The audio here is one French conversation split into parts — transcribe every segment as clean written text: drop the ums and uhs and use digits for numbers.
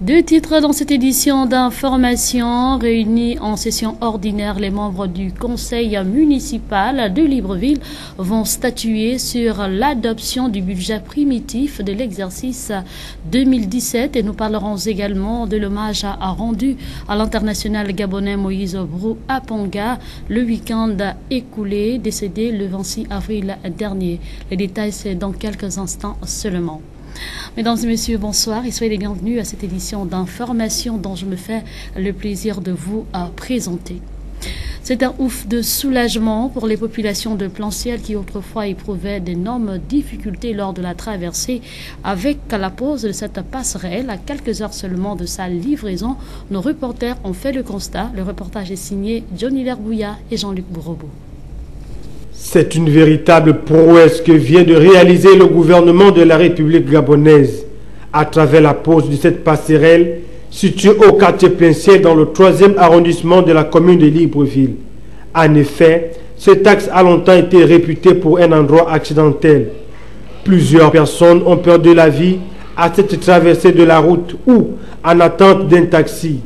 Deux titres dans cette édition d'information. Réunis en session ordinaire, les membres du conseil municipal de Libreville vont statuer sur l'adoption du budget primitif de l'exercice 2017 et nous parlerons également de l'hommage rendu à l'international gabonais Moïse Brou Aponga le week-end écoulé, décédé le 26 avril dernier. Les détails, c'est dans quelques instants seulement. Mesdames et messieurs, bonsoir et soyez les bienvenus à cette édition d'information dont je me fais le plaisir de vous présenter. C'est un ouf de soulagement pour les populations de Planciel qui autrefois éprouvaient d'énormes difficultés lors de la traversée. Avec la pose de cette passerelle, à quelques heures seulement de sa livraison, nos reporters ont fait le constat. Le reportage est signé Johnny Lerbouya et Jean-Luc Bourreau. C'est une véritable prouesse que vient de réaliser le gouvernement de la République gabonaise à travers la pose de cette passerelle située au quartier Planciel dans le 3e arrondissement de la commune de Libreville. En effet, cet axe a longtemps été réputé pour un endroit accidentel. Plusieurs personnes ont perdu la vie à cette traversée de la route ou en attente d'un taxi.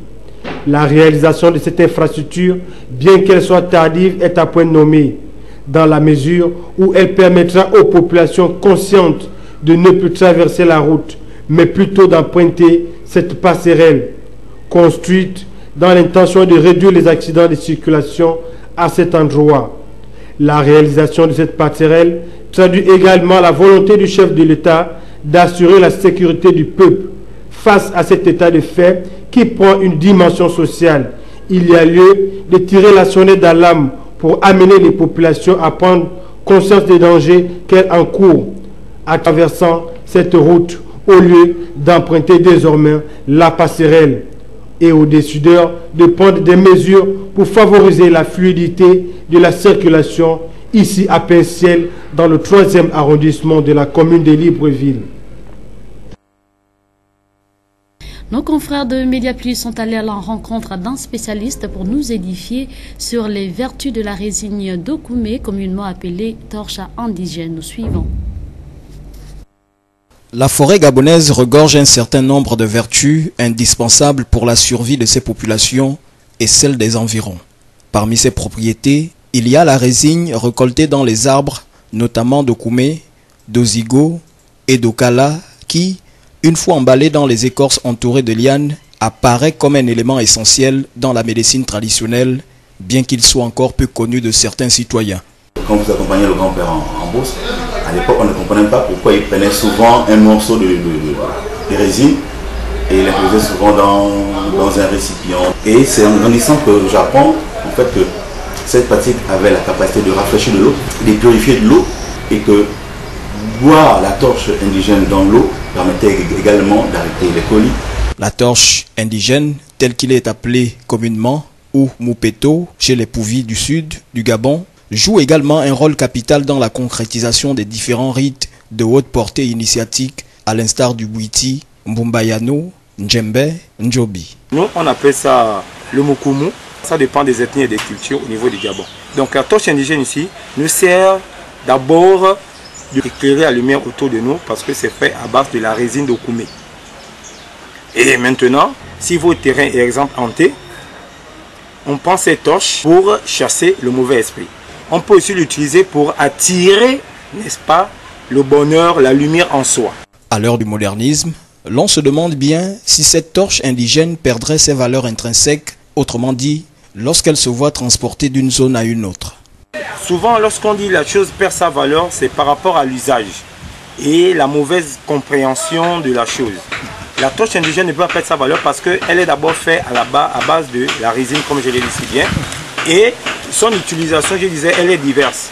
La réalisation de cette infrastructure, bien qu'elle soit tardive, est à point nommé, dans la mesure où elle permettra aux populations conscientes de ne plus traverser la route, mais plutôt d'emprunter cette passerelle, construite dans l'intention de réduire les accidents de circulation à cet endroit. La réalisation de cette passerelle traduit également la volonté du chef de l'État d'assurer la sécurité du peuple. Face à cet état de fait qui prend une dimension sociale, il y a lieu de tirer la sonnette d'alarme pour amener les populations à prendre conscience des dangers qu'elles encourent en traversant cette route au lieu d'emprunter désormais la passerelle, et aux décideurs de prendre des mesures pour favoriser la fluidité de la circulation ici à Planciel dans le 3e arrondissement de la commune de Libreville. Nos confrères de Mediaplus sont allés à la rencontre d'un spécialiste pour nous édifier sur les vertus de la résine d'Okoumé, communément appelée torche indigène. Nous suivons. La forêt gabonaise regorge un certain nombre de vertus indispensables pour la survie de ses populations et celle des environs. Parmi ses propriétés, il y a la résine récoltée dans les arbres, notamment d'Okoumé, d'Ozigo et d'Okala, qui, une fois emballée dans les écorces entourées de lianes, apparaît comme un élément essentiel dans la médecine traditionnelle, bien qu'il soit encore peu connu de certains citoyens. Quand vous accompagnez le grand-père en bourse, à l'époque on ne comprenait pas pourquoi il prenait souvent un morceau de résine et il l'imposait souvent dans un récipient. Et c'est en grandissant que j'apprends en fait que cette pratique avait la capacité de rafraîchir de l'eau, de purifier de l'eau, et que boire la torche indigène dans l'eau permettait également d'arrêter les colis. La torche indigène, telle qu'il est appelé communément, ou Moupeto, chez les Pouvis du sud du Gabon, joue également un rôle capital dans la concrétisation des différents rites de haute portée initiatique, à l'instar du Bouiti, Mbumbayano, Ndjembe, Ndjobi. Nous, on appelle ça le Mokoumou. Ça dépend des ethnies et des cultures au niveau du Gabon. Donc la torche indigène ici nous sert d'abord d'éclairer la lumière autour de nous parce que c'est fait à base de la résine d'Okoumé. Et maintenant, si votre terrain est exemple hanté, on prend cette torche pour chasser le mauvais esprit. On peut aussi l'utiliser pour attirer, n'est-ce pas, le bonheur, la lumière en soi. À l'heure du modernisme, l'on se demande bien si cette torche indigène perdrait ses valeurs intrinsèques, autrement dit, lorsqu'elle se voit transportée d'une zone à une autre. Souvent, lorsqu'on dit la chose perd sa valeur, c'est par rapport à l'usage et la mauvaise compréhension de la chose. La torche indigène ne peut pas perdre sa valeur parce qu'elle est d'abord faite à base de la résine, comme je l'ai dit si bien. Et son utilisation, je disais, elle est diverse.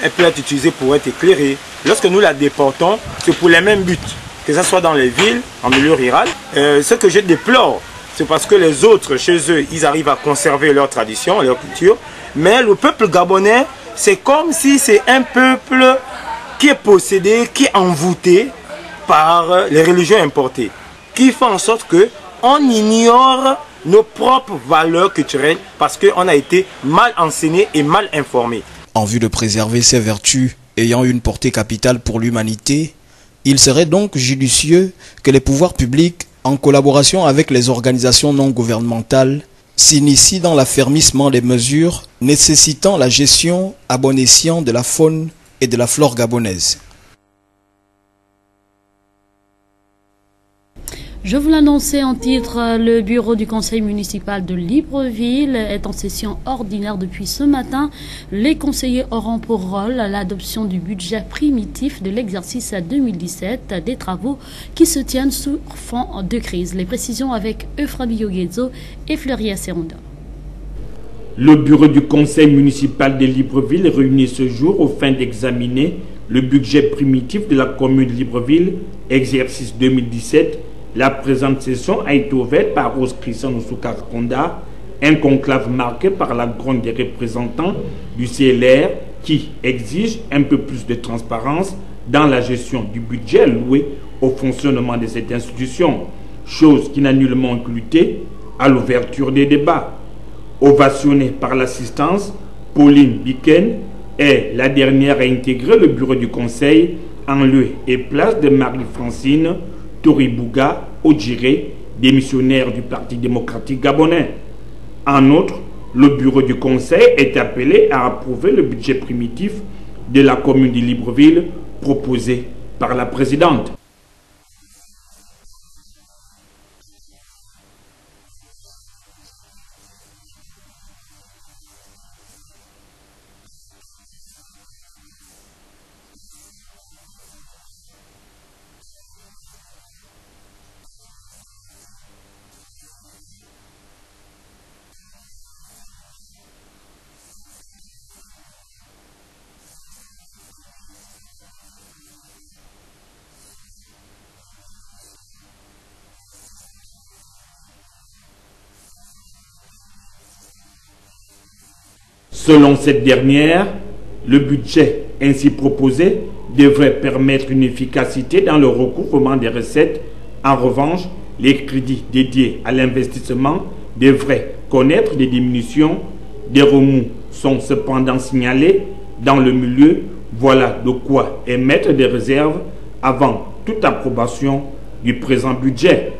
Elle peut être utilisée pour être éclairée. Lorsque nous la déportons, c'est pour les mêmes buts, que ce soit dans les villes, en milieu rural. Ce que je déplore, c'est parce que les autres, chez eux, ils arrivent à conserver leur tradition, leur culture. Mais le peuple gabonais, c'est comme si c'est un peuple qui est possédé, qui est envoûté par les religions importées, qui fait en sorte qu'on ignore nos propres valeurs culturelles parce qu'on a été mal enseigné et mal informé. En vue de préserver ces vertus ayant une portée capitale pour l'humanité, il serait donc judicieux que les pouvoirs publics en collaboration avec les organisations non gouvernementales, s'initie dans l'affermissement des mesures nécessitant la gestion à bon escient de la faune et de la flore gabonaise. Je vous l'annonçais en titre, le bureau du conseil municipal de Libreville est en session ordinaire depuis ce matin. Les conseillers auront pour rôle l'adoption du budget primitif de l'exercice 2017, des travaux qui se tiennent sous fond de crise. Les précisions avec Euphrabio Yoguezo et Fleuria Serunda. Le bureau du conseil municipal de Libreville est réuni ce jour au fin d'examiner le budget primitif de la commune de Libreville, exercice 2017. La présente session a été ouverte par Rose Christian Oussoukar-Konda, un conclave marqué par la gronde des représentants du CLR qui exige un peu plus de transparence dans la gestion du budget alloué au fonctionnement de cette institution, chose qui n'a nullement inclué à l'ouverture des débats. Ovationnée par l'assistance, Pauline Biken est la dernière à intégrer le bureau du conseil en lieu et place de Marie-Francine Toribouga Odjiré, démissionnaire du Parti démocratique gabonais. En outre, le bureau du conseil est appelé à approuver le budget primitif de la commune de Libreville proposé par la présidente. Selon cette dernière, le budget ainsi proposé devrait permettre une efficacité dans le recouvrement des recettes. En revanche, les crédits dédiés à l'investissement devraient connaître des diminutions. Des remous sont cependant signalés dans le milieu. Voilà de quoi émettre des réserves avant toute approbation du présent budget.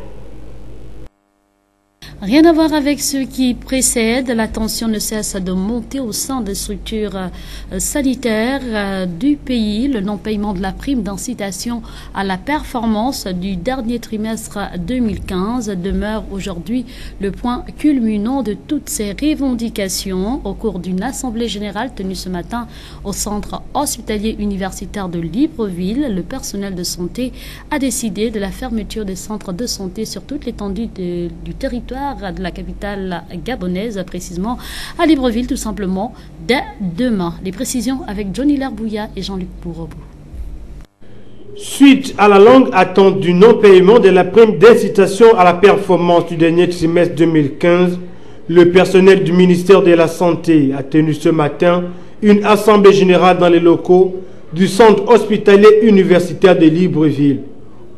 Rien à voir avec ce qui précède, la tension ne cesse de monter au sein des structures sanitaires du pays. Le non-paiement de la prime d'incitation à la performance du dernier trimestre 2015 demeure aujourd'hui le point culminant de toutes ces revendications. Au cours d'une assemblée générale tenue ce matin au centre hospitalier universitaire de Libreville, le personnel de santé a décidé de la fermeture des centres de santé sur toute l'étendue du territoire de la capitale gabonaise, précisément à Libreville, tout simplement, dès demain. Les précisions avec Johnny Larbouya et Jean-Luc Bourobou. Suite à la longue attente du non-paiement de la prime d'incitation à la performance du dernier trimestre 2015, le personnel du ministère de la Santé a tenu ce matin une assemblée générale dans les locaux du centre hospitalier universitaire de Libreville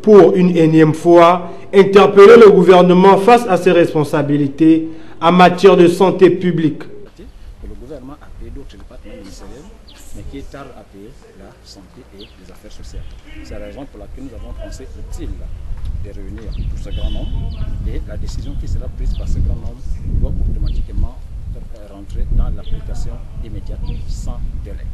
pour une énième fois interpeller le gouvernement face à ses responsabilités en matière de santé publique. Le gouvernement a payé d'autres départements ministériels, mais qui est tard à payer la santé et les affaires sociales. C'est la raison pour laquelle nous avons pensé utile de réunir tout ce grand nombre et la décision qui sera prise par ce grand nombre doit automatiquement rentrer dans l'application immédiate sans délai.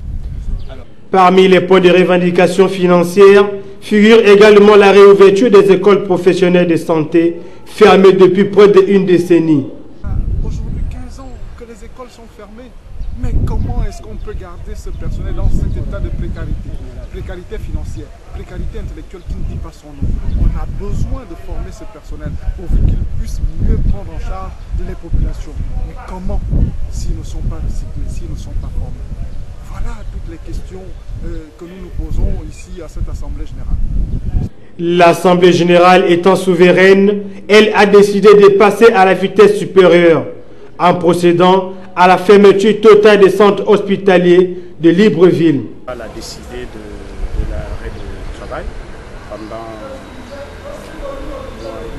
Parmi les points de revendication financière figure également la réouverture des écoles professionnelles de santé fermées depuis près d'une décennie. Aujourd'hui, 15 ans que les écoles sont fermées, mais comment est-ce qu'on peut garder ce personnel dans cet état de précarité? Précarité financière, précarité intellectuelle qui ne dit pas son nom. On a besoin de former ce personnel pour qu'il puisse mieux prendre en charge les populations. Mais comment s'ils ne sont pas recyclés, s'ils ne sont pas formés? Voilà toutes les questions que nous nous posons ici à cette Assemblée générale. L'Assemblée générale étant souveraine, elle a décidé de passer à la vitesse supérieure en procédant à la fermeture totale des centres hospitaliers de Libreville. Elle a décidé de l'arrêt de travail pendant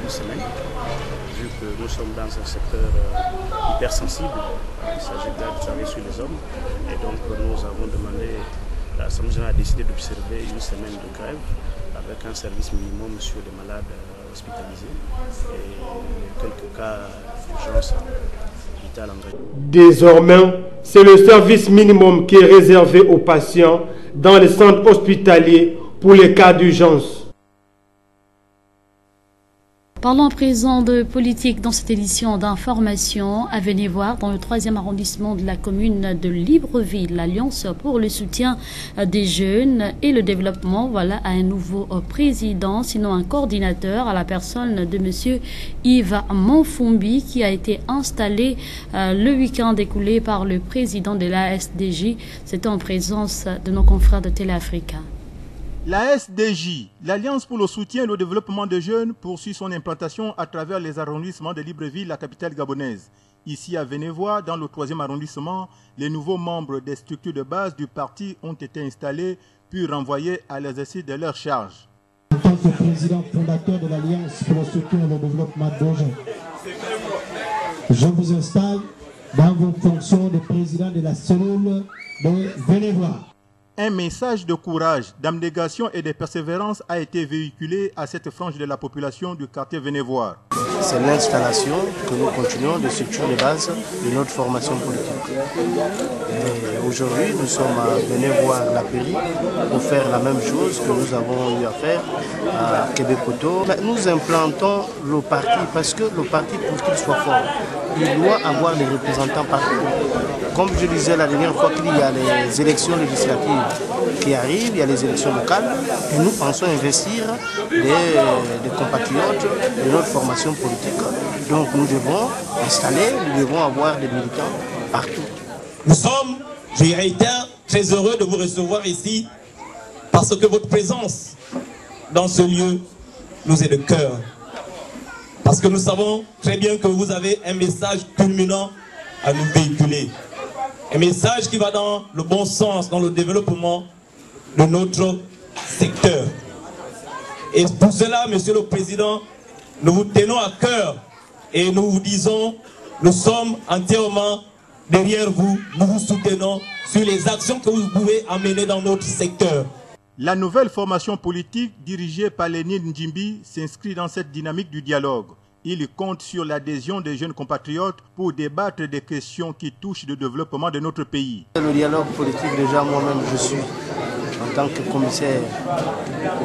une semaine, vu que nous sommes dans un secteur hypersensible. Il s'agit de travailler sur les hommes et donc nous avons demandé l'Assemblée générale a décidé d'observer une semaine de grève avec un service minimum sur les malades hospitalisés et quelques cas d'urgence vitale en grève. Désormais, c'est le service minimum qui est réservé aux patients dans les centres hospitaliers pour les cas d'urgence. Parlons à présent de politique dans cette édition d'information. À venir voir dans le 3e arrondissement de la commune de Libreville, l'Alliance pour le soutien des jeunes et le développement, voilà, a un nouveau président, sinon un coordinateur, à la personne de M. Yves Manfumbi, qui a été installé le week-end écoulé par le président de l'ASDJ. C'était en présence de nos confrères de Télé Africa. La SDJ, l'Alliance pour le soutien et le développement des jeunes, poursuit son implantation à travers les arrondissements de Libreville, la capitale gabonaise. Ici à Venevois, dans le 3e arrondissement, les nouveaux membres des structures de base du parti ont été installés puis renvoyés à l'exercice de leurs charges. En tant que président fondateur de l'Alliance pour le soutien et le développement des jeunes, je vous installe dans vos fonctions de président de la cellule de Venevois. Un message de courage, d'abnégation et de persévérance a été véhiculé à cette frange de la population du quartier Venevois. C'est l'installation que nous continuons de structure de base de notre formation politique. Aujourd'hui, nous sommes venus voir la Péri pour faire la même chose que nous avons eu à faire à Québec-Poto. Nous implantons le parti parce que le parti, pour qu'il soit fort, il doit avoir des représentants partout. Comme je disais la dernière fois qu'il y a les élections législatives qui arrivent, il y a les élections locales, et nous pensons investir des compatriotes de notre formation politique. Donc nous devons installer, nous devons avoir des militants partout. Nous sommes, je réitère, très heureux de vous recevoir ici parce que votre présence dans ce lieu nous est de cœur. Parce que nous savons très bien que vous avez un message culminant à nous véhiculer. Un message qui va dans le bon sens, dans le développement de notre secteur. Et pour cela, Monsieur le Président, nous vous tenons à cœur et nous vous disons, nous sommes entièrement derrière vous, nous vous soutenons sur les actions que vous pouvez amener dans notre secteur. La nouvelle formation politique dirigée par Lénine Njimbi s'inscrit dans cette dynamique du dialogue. Il compte sur l'adhésion des jeunes compatriotes pour débattre des questions qui touchent le développement de notre pays. Le dialogue politique, déjà moi-même je suis en tant que commissaire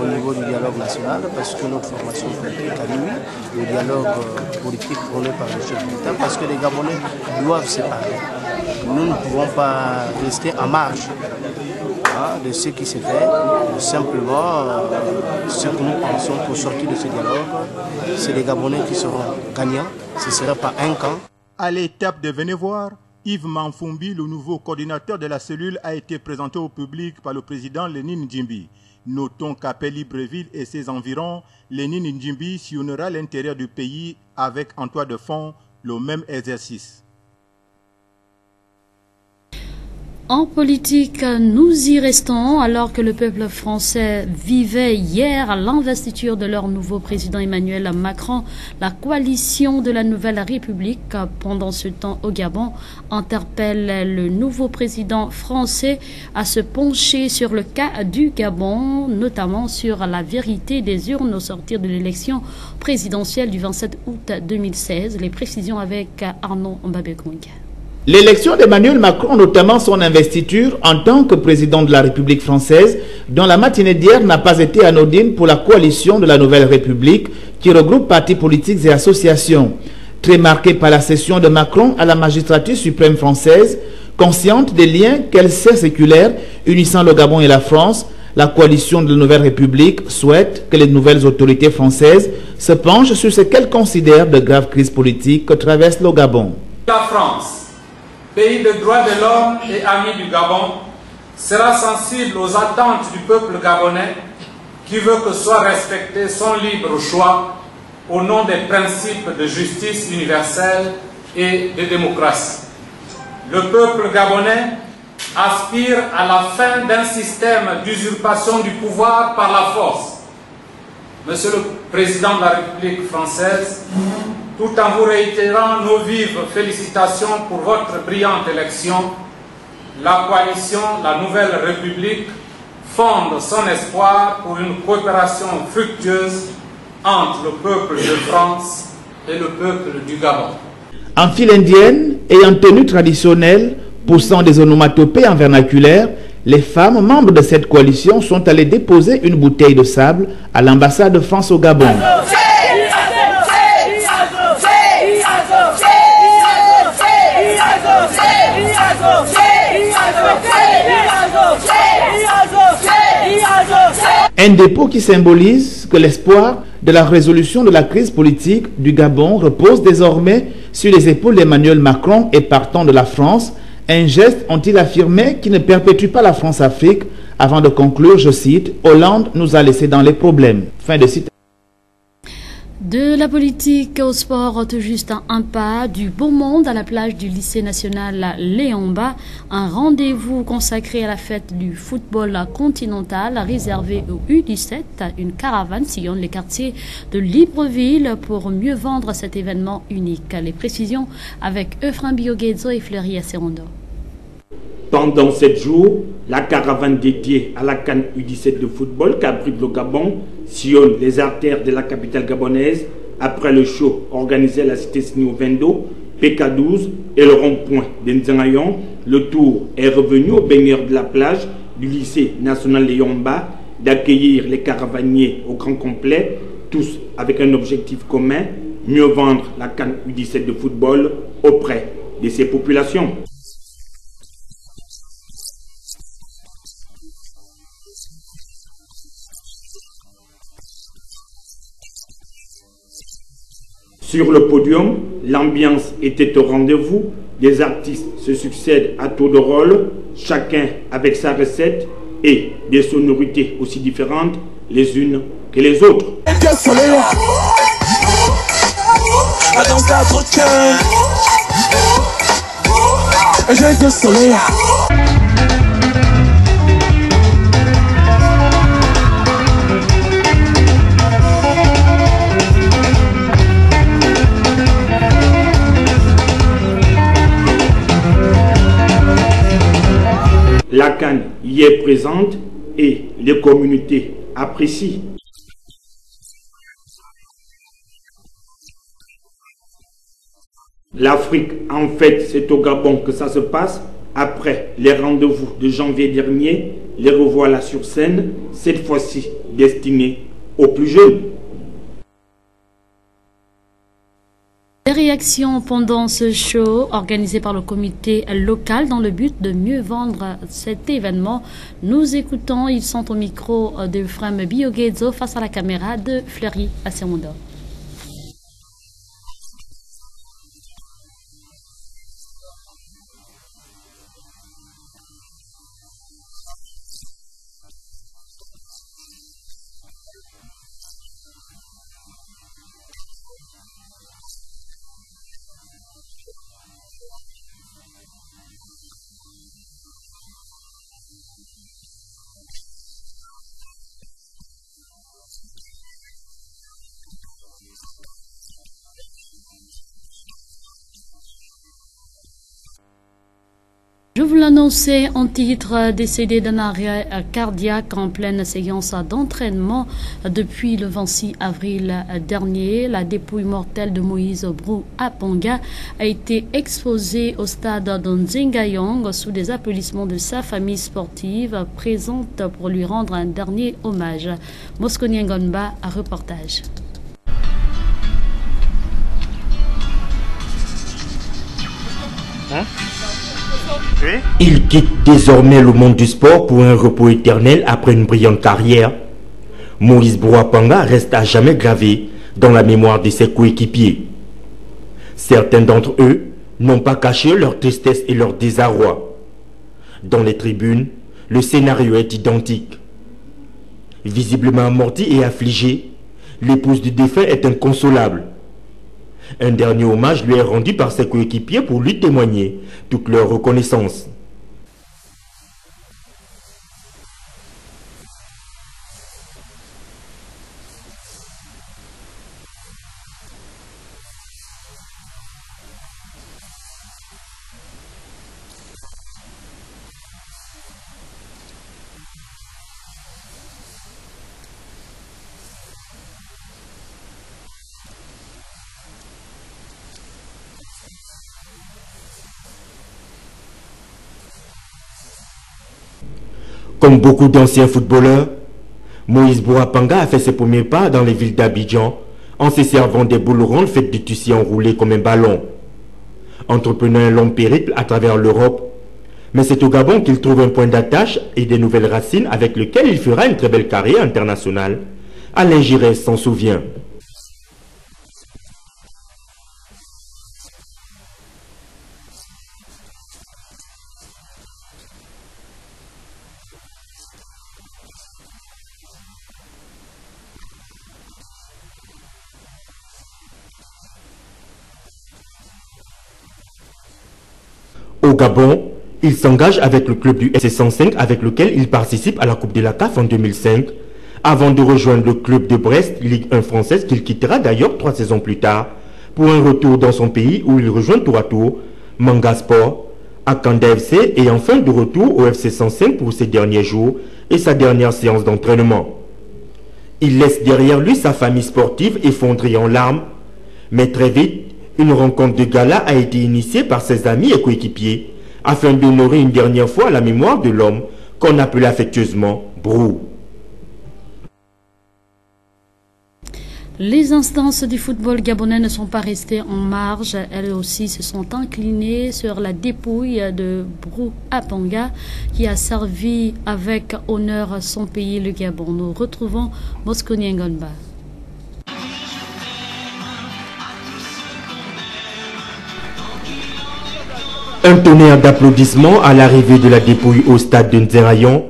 au niveau du dialogue national parce que notre formation politique a lui le dialogue politique prôné par le chef d'État parce que les Gabonais doivent se parler. Nous ne pouvons pas rester en marge de ce qui se fait. Simplement, ce que nous pensons pour sortir de ce dialogue, c'est les Gabonais qui seront gagnants. Ce ne sera pas un camp. À l'étape de venir voir, Yves Manfumbi, le nouveau coordinateur de la cellule, a été présenté au public par le président Lénine Njimbi. Notons qu'à Libreville et ses environs, Lénine Njimbi sillonnera l'intérieur du pays avec en toile de fond le même exercice. En politique, nous y restons alors que le peuple français vivait hier l'investiture de leur nouveau président Emmanuel Macron. La coalition de la Nouvelle République, pendant ce temps au Gabon, interpelle le nouveau président français à se pencher sur le cas du Gabon, notamment sur la vérité des urnes au sortir de l'élection présidentielle du 27 août 2016. Les précisions avec Arnaud Mbabekong. L'élection d'Emmanuel Macron, notamment son investiture en tant que président de la République française, dont la matinée d'hier n'a pas été anodine pour la coalition de la Nouvelle République qui regroupe partis politiques et associations. Très marquée par la cession de Macron à la magistrature suprême française, consciente des liens qu'elle sait séculaires unissant le Gabon et la France, la coalition de la Nouvelle République souhaite que les nouvelles autorités françaises se penchent sur ce qu'elle considère de graves crises politiques que traverse le Gabon. La France, pays de droits de l'homme et ami du Gabon, sera sensible aux attentes du peuple gabonais qui veut que soit respecté son libre choix au nom des principes de justice universelle et de démocratie. Le peuple gabonais aspire à la fin d'un système d'usurpation du pouvoir par la force. Monsieur le Président de la République française, tout en vous réitérant nos vives félicitations pour votre brillante élection, la coalition La Nouvelle République fonde son espoir pour une coopération fructueuse entre le peuple de France et le peuple du Gabon. En file indienne et en tenue traditionnelle, poussant des onomatopées en vernaculaire, les femmes membres de cette coalition sont allées déposer une bouteille de sable à l'ambassade de France au Gabon. Un dépôt qui symbolise que l'espoir de la résolution de la crise politique du Gabon repose désormais sur les épaules d'Emmanuel Macron et partant de la France. Un geste, ont-ils affirmé, qui ne perpétue pas la France-Afrique, avant de conclure, je cite, « Hollande nous a laissé dans les problèmes ». Fin de citation. De la politique au sport, tout juste un pas du beau monde à la plage du lycée national Léomba. Un rendez-vous consacré à la fête du football continental réservé au U17. Une caravane sillonne les quartiers de Libreville pour mieux vendre cet événement unique. Les précisions avec Euphrem Bioguedzo et Fleury Asserondo. Pendant 7 jours, la caravane dédiée à la CAN U17 de football qu'abrite le Gabon sillonne les artères de la capitale gabonaise après le show organisé à la cité Sinio Vendo, PK12 et le rond-point d'Nzangayon. Le tour est revenu aux baigneurs de la plage du lycée national Léomba d'accueillir les caravaniers au grand complet, tous avec un objectif commun, mieux vendre la CAN U17 de football auprès de ces populations. Sur le podium, l'ambiance était au rendez-vous. Les artistes se succèdent à tour de rôle, chacun avec sa recette et des sonorités aussi différentes les unes que les autres. La CAN y est présente et les communautés apprécient. L'Afrique, en fait, c'est au Gabon que ça se passe. Après les rendez-vous de janvier dernier, les revoilà sur scène, cette fois-ci destinés aux plus jeunes. Des réactions pendant ce show organisé par le comité local dans le but de mieux vendre cet événement. Nous écoutons, ils sont au micro de Euphrem Bioguedzo face à la caméra de Fleury Asserondo. Je vous l'annonçais en titre, décédé d'un arrêt cardiaque en pleine séance d'entraînement depuis le 26 avril dernier. La dépouille mortelle de Moïse Brou Apanga a été exposée au stade d'Nzengayong sous des applaudissements de sa famille sportive présente pour lui rendre un dernier hommage. Mosconi Ngonba, un reportage. Il quitte désormais le monde du sport pour un repos éternel après une brillante carrière. Moïse Brou Apanga reste à jamais gravé dans la mémoire de ses coéquipiers. Certains d'entre eux n'ont pas caché leur tristesse et leur désarroi. Dans les tribunes, le scénario est identique. Visiblement amortie et affligée, l'épouse du défunt est inconsolable. Un dernier hommage lui est rendu par ses coéquipiers pour lui témoigner toute leur reconnaissance. Comme beaucoup d'anciens footballeurs, Moïse Bourapanga a fait ses premiers pas dans les villes d'Abidjan en se servant des boules rondes faites de tissu enroulé comme un ballon. Entreprenant un long périple à travers l'Europe, mais c'est au Gabon qu'il trouve un point d'attache et des nouvelles racines avec lesquelles il fera une très belle carrière internationale. Alain Giresse s'en souvient. Au Gabon, il s'engage avec le club du FC 105 avec lequel il participe à la Coupe de la CAF en 2005, avant de rejoindre le club de Brest, Ligue 1 française, qu'il quittera d'ailleurs 3 saisons plus tard, pour un retour dans son pays où il rejoint tour à tour Manga Sport, Akanda FC et enfin de retour au FC 105 pour ses derniers jours et sa dernière séance d'entraînement. Il laisse derrière lui sa famille sportive effondrée en larmes, mais très vite, une rencontre de gala a été initiée par ses amis et coéquipiers afin d'honorer une dernière fois la mémoire de l'homme qu'on appelait affectueusement Brou. Les instances du football gabonais ne sont pas restées en marge. Elles aussi se sont inclinées sur la dépouille de Brou Apanga qui a servi avec honneur son pays, le Gabon. Nous retrouvons Mosconi Ngonba. Un tonnerre d'applaudissements à l'arrivée de la dépouille au stade de Nzerayon.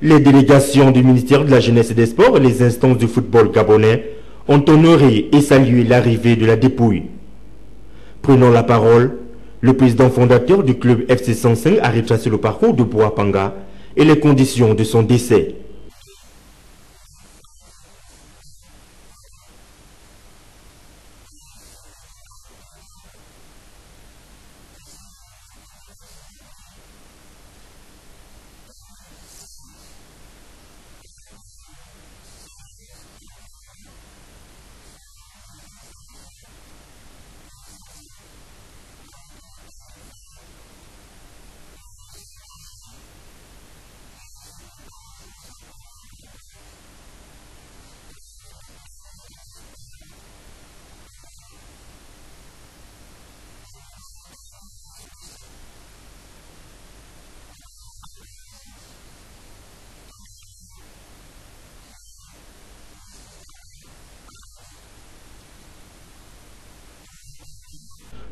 Les délégations du ministère de la Jeunesse et des Sports et les instances du football gabonais ont honoré et salué l'arrivée de la dépouille. Prenant la parole, le président fondateur du club FC 105 a retracé le parcours de Brou Apanga et les conditions de son décès.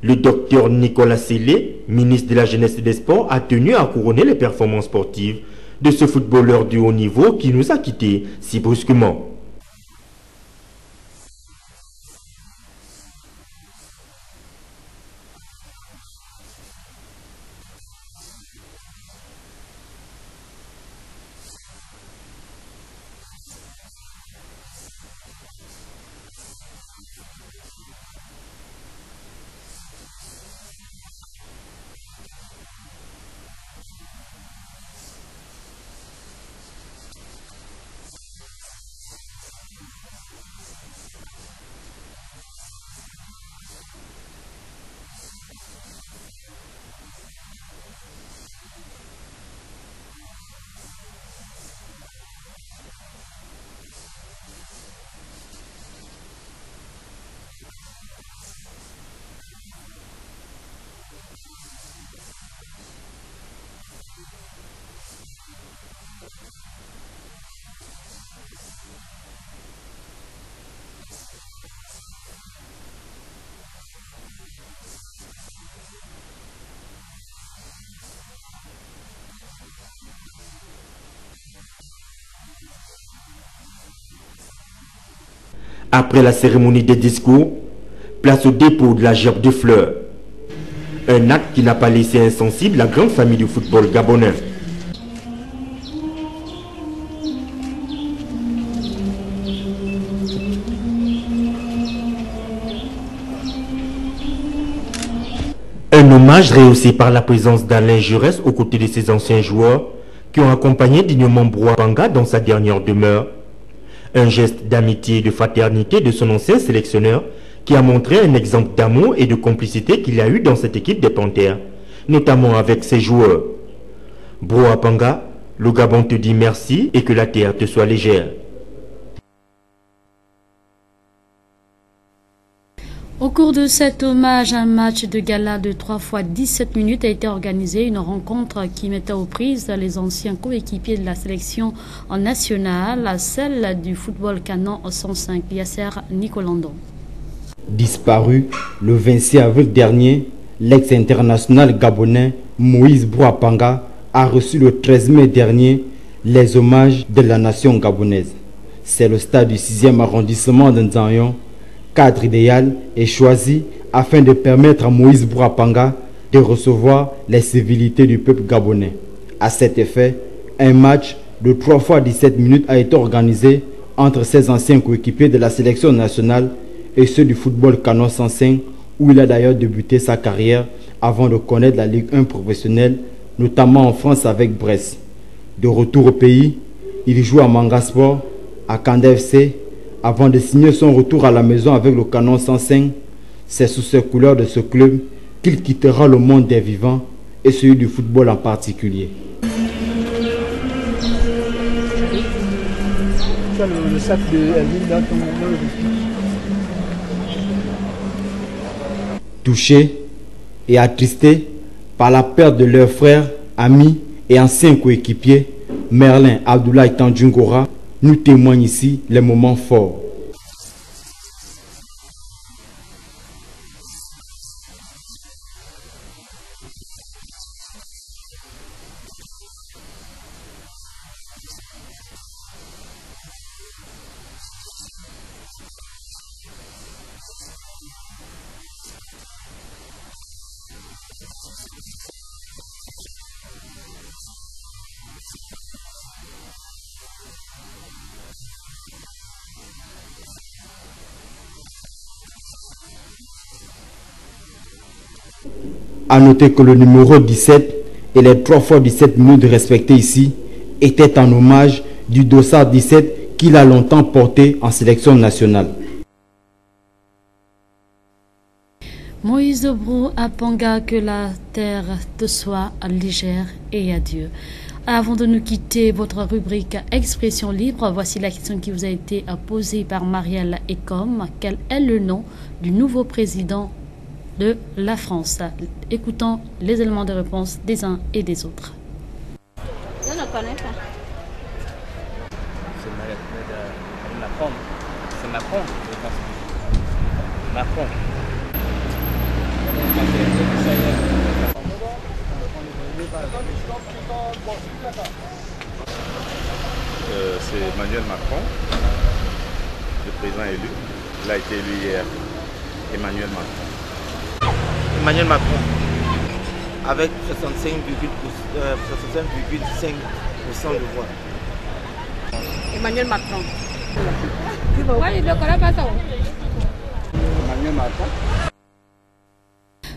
Le docteur Nicolas Sélé, ministre de la Jeunesse et des Sports, a tenu à couronner les performances sportives de ce footballeur du haut niveau qui nous a quittés si brusquement. Après la cérémonie des discours, place au dépôt de la gerbe de fleurs. Un acte qui n'a pas laissé insensible la grande famille du football gabonais. Un hommage rehaussé par la présence d'Alain Giresse aux côtés de ses anciens joueurs qui ont accompagné dignement Brou Apanga dans sa dernière demeure. Un geste d'amitié et de fraternité de son ancien sélectionneur qui a montré un exemple d'amour et de complicité qu'il a eu dans cette équipe des Panthères, notamment avec ses joueurs. Brou Apanga, Le Gabon te dit merci et que la terre te soit légère. Au cours de cet hommage, un match de gala de 3 fois 17 minutes a été organisé. Une rencontre qui mettait aux prises les anciens coéquipiers de la sélection nationale, celle du football canon 105, Yasser Nicolandon. Disparu le 26 avril dernier, l'ex-international gabonais Moïse Bouapanga a reçu le 13 mai dernier les hommages de la nation gabonaise. C'est le stade du 6e arrondissement de Nzanyon. Cadre idéal est choisi afin de permettre à Moïse Bouapanga de recevoir les civilités du peuple gabonais. À cet effet, un match de 3 fois 17 minutes a été organisé entre ses anciens coéquipiers de la sélection nationale et ceux du football canon 105, où il a d'ailleurs débuté sa carrière avant de connaître la Ligue 1 professionnelle, notamment en France avec Brest. De retour au pays, il joue à Mangasport, à Kanda FC, avant de signer son retour à la maison avec le canon 105. C'est sous ces couleurs de ce club qu'il quittera le monde des vivants et celui du football en particulier. Le sac de Elvin dans ton... Touchés et attristés par la perte de leurs frères, amis et anciens coéquipiers, Merlin Abdoulaye Tandjungora nous témoigne ici les moments forts. A noter que le numéro 17 et les 3 fois 17 minutes respectés ici étaient en hommage du dossard 17 qu'il a longtemps porté en sélection nationale. Moïse Bouapanga, que la terre te soit légère et adieu. Avant de nous quitter, votre rubrique Expression libre, voici la question qui vous a été posée par Marielle Ecom. Quel est le nom du nouveau président de la France? Écoutons les éléments de réponse des uns et des autres. Je ne connais pas. C'est Macron. C'est Macron. Macron. C'est Emmanuel Macron, le président élu. Il a été élu hier. Emmanuel Macron. Emmanuel Macron, avec 65,5% de voix. Emmanuel Macron. Emmanuel Macron.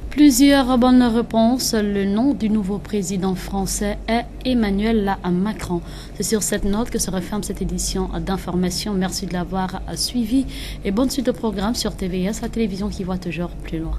Plusieurs bonnes réponses. Le nom du nouveau président français est Emmanuel Macron. C'est sur cette note que se referme cette édition d'information. Merci de l'avoir suivi et bonne suite au programme sur TVS, la télévision qui voit toujours plus loin.